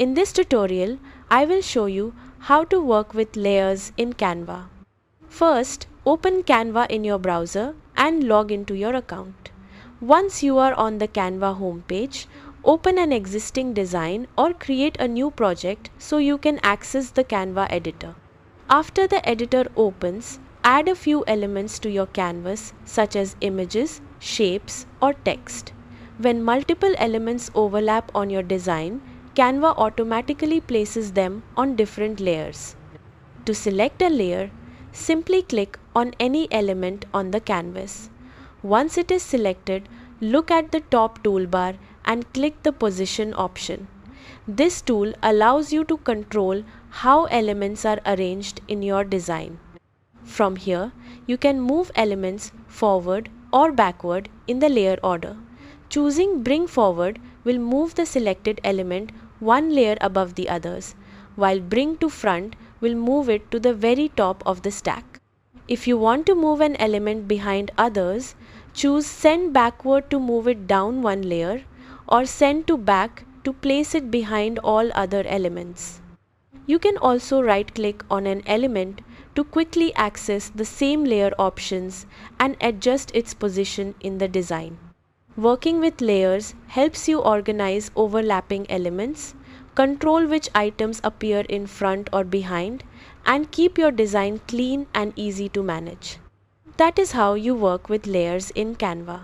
In this tutorial, I will show you how to work with layers in Canva. First, open Canva in your browser and log into your account. Once you are on the Canva homepage, open an existing design or create a new project so you can access the Canva editor. After the editor opens, add a few elements to your canvas such as images, shapes, or text. When multiple elements overlap on your design, Canva automatically places them on different layers. To select a layer, simply click on any element on the canvas. Once it is selected, look at the top toolbar and click the position option. This tool allows you to control how elements are arranged in your design. From here, you can move elements forward or backward in the layer order. Choosing Bring Forward will move the selected element one layer above the others, while Bring to Front will move it to the very top of the stack. If you want to move an element behind others, choose Send Backward to move it down one layer, or Send to Back to place it behind all other elements. You can also right-click on an element to quickly access the same layer options and adjust its position in the design. Working with layers helps you organize overlapping elements, control which items appear in front or behind, and keep your design clean and easy to manage. That is how you work with layers in Canva.